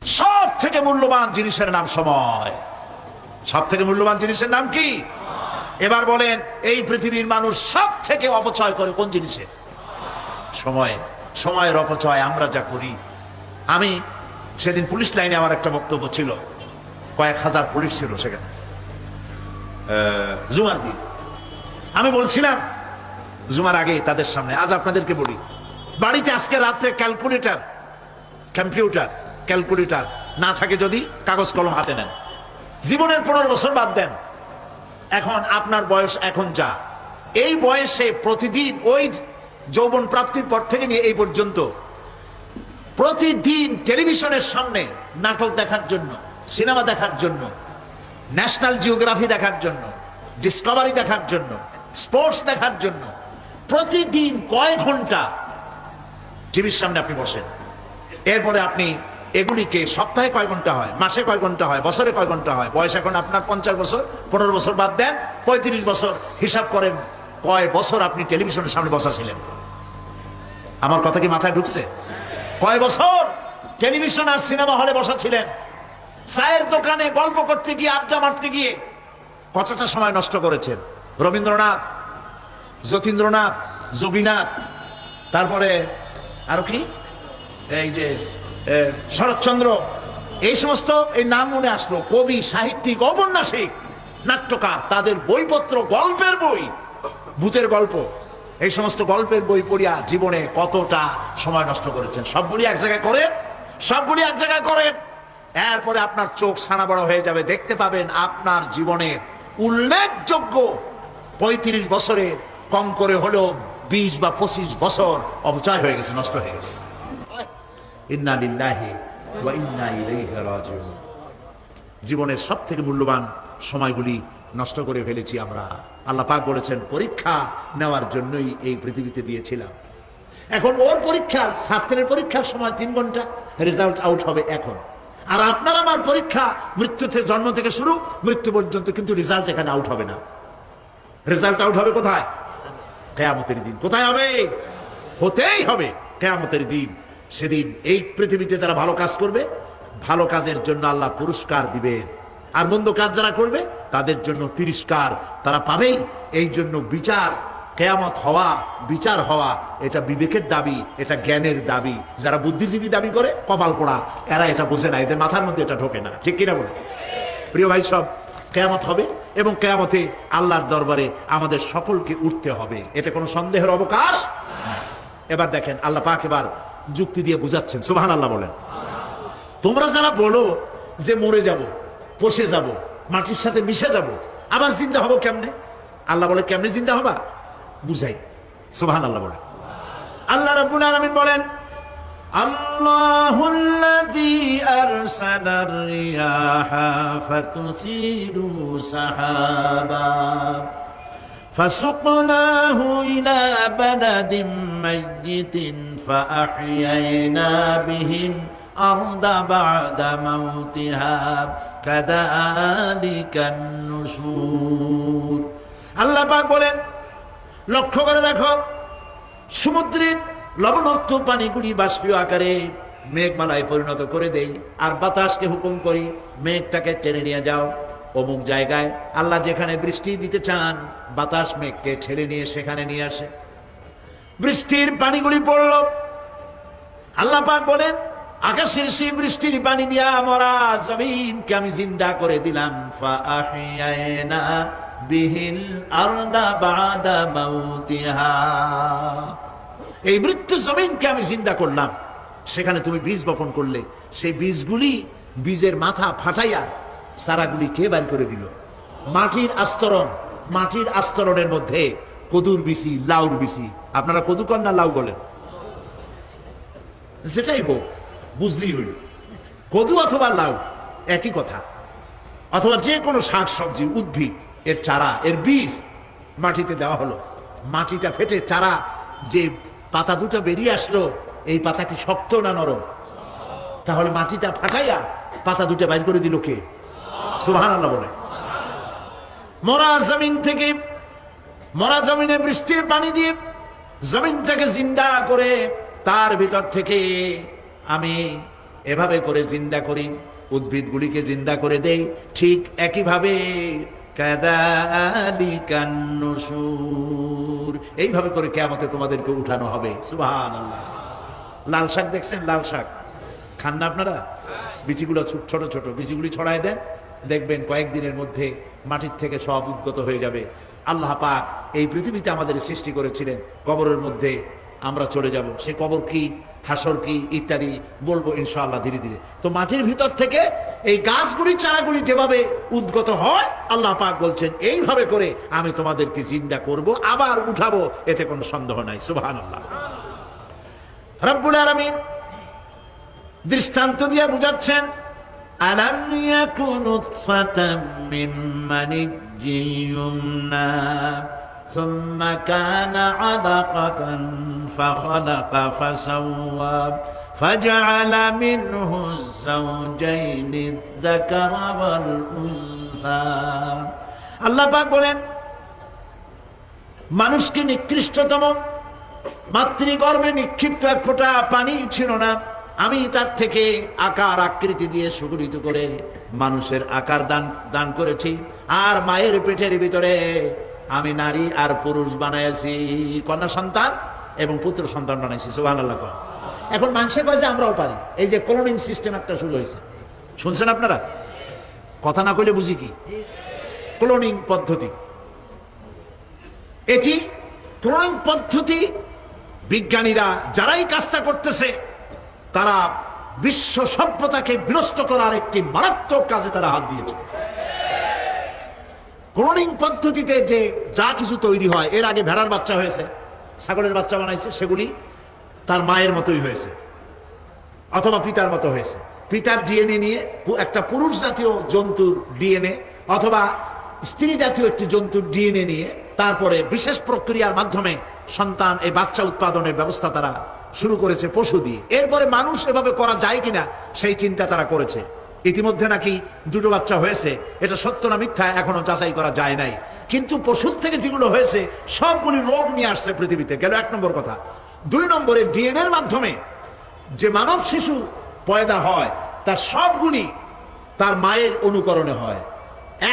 সব থেকে মূল্যবান জিনিসের নাম সময়। সব থেকে মূল্যবান জিনিসের নাম কি? এবার বলেন, এই পৃথিবীর মানুষ সব থেকে অপচয় করে কোন জিনিসে? সময়। সময়ের অপচয় আমরা যা করি। আমি সেদিন পুলিশ লাইনে আমার একটা বক্তব্য ছিল, কয়েক হাজার পুলিশ ছিল সেখানে, জুমার দিন। আমি বলছিলাম জুমার আগে তাদের সামনে, আজ আপনাদেরকে বলি, বাড়িতে আজকে রাত্রে ক্যালকুলেটর না থাকে যদি কাগজ কলম হাতে নেন। জীবনের 15 বছর বাদ দেন, এখন আপনার বয়স এখন যা, এই বয়সে প্রতিদিন ওই যৌবন প্রাপ্তির পর থেকে নিয়ে এই পর্যন্ত প্রতিদিন টেলিভিশনের সামনে নাটক দেখার জন্য, সিনেমা দেখার জন্য, ন্যাশনাল জিওগ্রাফি দেখার জন্য, ডিসকভারি দেখার জন্য, স্পোর্টস দেখার জন্য প্রতিদিন কয়েক ঘন্টা টিভির সামনে আপনি বসেন। এরপরে আপনি এগুলিকে সপ্তাহে কয় ঘন্টা হয়, মাসে কয় ঘন্টা হয়, বছরে কয় ঘন্টা হয়। বয়স এখন আপনার 50 বছর, 15 বছর বাদ দেন, 35 বছর। হিসাব করেন কয় বছর আপনি টেলিভিশনের সামনে বসা ছিলেন। আমার কথা কি মাথায় ঢুকছে? কয় বছর টেলিভিশন আর সিনেমা হলে বসা ছিলেন? চায়ের দোকানে গল্প করতে গিয়ে, আড্ডা মারতে গিয়ে কতটা সময় নষ্ট করেছেন? রবীন্দ্রনাথ, যতীন্দ্রনাথ, যোগীনাথ, তারপরে আরো কি, এই যে শরৎচন্দ্র, এই সমস্ত এই নাম মনে আসলো, কবি, সাহিত্যিক, ঔপন্যাসিক, নাট্যকার, তাদের বইপত্র, গল্পের বই, ভূতের গল্প, এই সমস্ত গল্পের বই পড়িয়া জীবনে কতটা সময় নষ্ট করেছেন। সবগুলি এক জায়গায় করেন, এরপরে আপনার চোখ ছানা বড় হয়ে যাবে, দেখতে পাবেন আপনার জীবনের উল্লেখযোগ্য 35 বছরের কম করে হলেও 20 বা 25 বছর অপচয় হয়ে গেছে, নষ্ট হয়ে গেছে। ইন্না লিল্লাহি ওয়া ইন্না ইলাইহি রাজিউন। জীবনের সব থেকে মূল্যবান সময়গুলি নষ্ট করে ফেলেছি আমরা। আল্লাহ পাক বলেছেন, পরীক্ষা নেওয়ার জন্যই এই পৃথিবীতে দিয়েছিলাম। এখন ওর পরীক্ষা, ছাত্রের পরীক্ষার সময় 3 ঘন্টা, রেজাল্ট আউট হবে এখন। আর আপনার আমার পরীক্ষা মৃত্যুতে, জন্ম থেকে শুরু মৃত্যু পর্যন্ত, কিন্তু রেজাল্ট এখানে আউট হবে না। রেজাল্ট আউট হবে কোথায়? কিয়ামতের দিন। কোথায় হবে? হতেই হবে কিয়ামতের দিন। সেদিন এই পৃথিবীতে যারা ভালো কাজ করবে, ভালো কাজের জন্য আল্লাহ পুরস্কার দিবেন, আর মন্দ কাজ যারা করবে তাদের জন্য তিরস্কার তারা পাবেই। এই জন্য বিচার, কিয়ামত হওয়া, বিচার হওয়া, এটা বিবেকের দাবি, এটা জ্ঞানের দাবি। যারা বুদ্ধিজীবী দাবি করে, কপাল পোড়া, এরা এটা বোঝে না, এদের মাথার মধ্যে এটা ঢোকে না। ঠিক কিনা বলে? প্রিয় ভাই সব, কিয়ামত হবে এবং কিয়ামতে আল্লাহর দরবারে আমাদের সকলকে উঠতে হবে, এতে কোনো সন্দেহের অবকাশ নাই। এবার দেখেন, আল্লাহ পাক এবার যুক্তি দিয়ে বুঝাচ্ছেন। সুবহানাল্লাহ বলেন। তোমরা যারা বলো যে মরে যাব, পচে যাব, মাটির সাথে মিশে যাব, আবার জিন্দা হব কেমনে? আল্লাহ বলে, কেমনে জিন্দা হবা বুঝাই। সুবহানাল্লাহ বলেন। আল্লাহ রাব্বুল আলামিন বলেন, আল্লাহুল্লাযী আরসালার রিয়াহা ফাতুসিরু সাহাবা ফাসুকনাহু ইলা বালাদিন মাইয়িতিন ফাআহইয়ানা বিহিল আরদা বা'দা মাউতিহা কাযালিকান নুশুর। আল্লাহ পাক বলেন, লক্ষ্য করে দেখো, সমুদ্রের লবণাক্ত পানিগুলি বাষ্পীয় আকারে মেঘমালায় পরিণত করে দেই, আর বাতাসকে হুকুম করি মেঘটাকে টেনে নিয়ে যাও অমুক জায়গায়। আল্লাহ যেখানে বৃষ্টি দিতে চান, বাতাস মেঘকে ঠেলে নিয়ে সেখানে নিয়ে আসে, বৃষ্টির পানিগুলি পড়ল। আল্লাহ পাক বলেন, আকাশের সেই বৃষ্টির পানি দিয়া মরা জমিনকে আমি জিন্দা করে দিলাম। ফাআহইয়ানা বিহিল আরদা বা'দা মাউতিহা, এই মৃত্যু জমিনকে আমি জিন্দা করলাম। সেখানে তুমি বীজ বপন করলে, সেই বীজগুলি, বীজের মাথা ফাটাইয়া চারাগুলি কে বের করে দিল? মাটির আস্তরণ, মাটির আস্তরণের মধ্যে কদুর বিচি, লাউর বিচি। আপনারা কদু কন না লাউ বলেন? যেটাই হোক, বুঝলেই হইল, কদু অথবা লাউ একই কথা। অথবা যে কোনো শাক সবজি, উদ্ভিদ, এর চারা, এর বীজ মাটিতে দেওয়া হলো, মাটিটা ফেটে চারা, যে পাতা দুটো বেরিয়ে আসলো, এই পাতা কি শক্ত না নরম? তাহলে মাটিটা ফাটাইয়া পাতা দুটো বাইর করে দিল কে? সুবহানাল্লাহ বলে। মরা জমিন থেকে, মরা জমিনে বৃষ্টির পানি দিয়ে জমিনটাকে জিন্দা করে তার ভিতর থেকে আমি এভাবে করে জিন্দা করি, উদ্ভিদগুলিকে জিন্দা করে দেই, ঠিক একইভাবে কাযালিকান নুশুর, এইভাবে করে কিয়ামতে তোমাদেরকে উঠানো হবে। সুবহানাল্লাহ। লাল শাক দেখছেন? লাল শাক খান না আপনারা? বিচিগুলো ছোট ছোট বিচিগুলি ছড়ায় দেন, দেখবেন কয়েকদিনের মধ্যে মাটির থেকে সব উদ্গত হয়ে যাবে। আল্লাহ পাক এই পৃথিবীতে আমাদের সৃষ্টি করেছিলেন, কবরের মধ্যে আমরা চলে যাব, সে কবর কি, হাসর কি ইত্যাদি বলবো ইনশাআল্লাহ ধীরে ধীরে। তো মাটির ভিতর থেকে এই গাছগুলি চারাগুলি যেভাবে উদ্গত হয়, আল্লাহ পাক বলছেন এইভাবে করে আমি তোমাদেরকে জিন্দা করব, আবার উঠাবো, এতে কোনো সন্দেহ নাই। সুবহানাল্লাহ। রব্বুল আলামিন দৃষ্টান্ত দিয়ে বুঝাচ্ছেন, আলাম ইয়াকুন নুতফাতাম মিন মানিয়্যিন ইউমনা সুম্মা কানা আলাকাতান ফাখালাকা ফাসাওয়া ফাজআলা মিনহু যাওজাইনি আয-যাকারা ওয়াল উনসা। আল্লাহ পাক বলেন, মানুষকে নিকৃষ্টতম মাতৃগর্ভে নিক্ষিপ্ত এক ফোঁটা পানি ছিল না, আমি তার থেকে আকার আকৃতি দিয়ে সুগঠিত করে মানুষের আকার দান করেছি, আর মায়ের পেটের ভিতরে আমি নারী আর পুরুষ বানাইছি, কন্যা সন্তান এবং পুত্র সন্তান বানাইছি। সুবহানাল্লাহ। এখন মানুষে কয় যে আমরাও পারি, এই যে ক্লোনিং সিস্টেম একটা শুরু হয়েছে, শুনছেন আপনারা? কথা না কইলে বুঝি কি? ক্লোনিং পদ্ধতি, এটি ক্লোনিং পদ্ধতি বিজ্ঞানীরা যারাই কাজটা করতেছে, তারা বিশ্ব সভ্যতাকে বিনষ্ট করার একটি মারাত্মক কাজে তারা হাত দিয়েছে। ক্লোনিং পদ্ধতিতে যে যা কিছু তৈরি হয়, এর আগে ভেড়ার বাচ্চা হয়েছে, ছাগলের বাচ্চা বানাইছে, সেগুলি তার মায়ের মতোই হয়েছে অথবা পিতার মতো হয়েছে। পিতার ডিএনএ নিয়ে একটা পুরুষ জাতীয় জন্তুর ডিএনএ অথবা স্ত্রী জাতীয় একটি জন্তুর ডিএনএ নিয়ে তারপরে বিশেষ প্রক্রিয়ার মাধ্যমে সন্তান, এই বাচ্চা উৎপাদনের ব্যবস্থা তারা শুরু করেছে পশু দিয়ে। এরপরে মানুষ এভাবে করা যায় কিনা সেই চিন্তা তারা করেছে। ইতিমধ্যে নাকি দুটো বাচ্চা হয়েছে, এটা সত্য না মিথ্যা এখনো যাচাই করা যায় নাই, কিন্তু পশুর থেকে যেগুলো হয়েছে সবগুলি রোগ নিয়ে আসছে পৃথিবীতে, গেল এক নম্বর কথা। দুই নম্বরে ডিএনএর মাধ্যমে যে মানব শিশু পয়দা হয় তার সবগুলি তার মায়ের অনুকরণে হয়,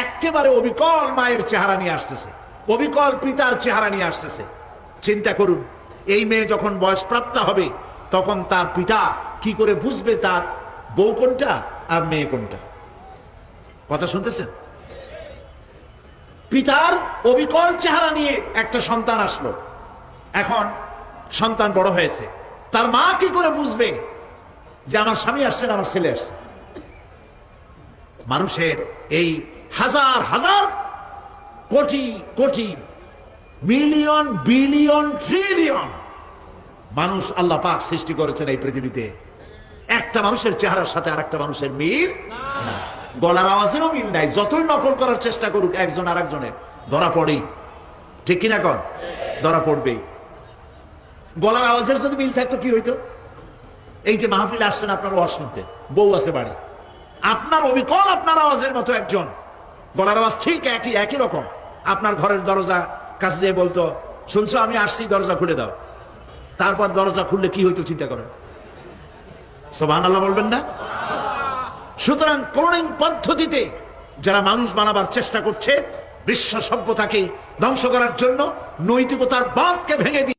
একেবারে অবিকল মায়ের চেহারা নিয়ে আসতেছে, অবিকল পিতার চেহারা নিয়ে আসতেছে। চিন্তা করুন, এই মেয়ে যখন বয়সপ্রাপ্ত হবে তখন তার পিতা কি করে বুঝবে তার বউ কোনটা আর মেয়ে কোনটা? কথা শুনতেছেন? পিতার অবিকল চেহারা নিয়ে একটা সন্তান আসলো, এখন সন্তান বড় হয়েছে, তার মা কি করে বুঝবে যে আমার স্বামী আসছেন, আমার ছেলে আসছে? মানুষের এই হাজার হাজার crore crore million billion trillion মানুষ আল্লাহ পাক সৃষ্টি করেছেন এই পৃথিবীতে, একটা মানুষের চেহারার সাথে আর একটা মানুষের মিল না, গলার আওয়াজেরও মিল নাই। যতই নকল করার চেষ্টা করুক একজন আর একজনের, ধরা পড়েই, ঠিক কিনা কর? ধরা পড়বেই। গলার আওয়াজের যদি মিল থাকতো কি হইতো? এই যে মাহফিলে আসছেন আপনার ওয়াজ শুনতে, বউ আছে বাড়ি, আপনার অবিকল আপনার আওয়াজের মতো একজন, গলার আওয়াজ ঠিক একই রকম, আপনার ঘরের দরজা কাছে যেয়ে বলতো, শুনছো আমি আসছি, দরজা খুলে দাও। তারপর দরজা খুললে কি হইতো চিন্তা করেন? সুবহানাল্লাহ বলবেন না? সুতরাং ক্লোনিং পদ্ধতিতে যারা মানুষ বানাবার চেষ্টা করছে, বিশ্ব সভ্যতাকে ধ্বংস করার জন্য, নৈতিকতার বাঁধকে ভেঙে দিয়ে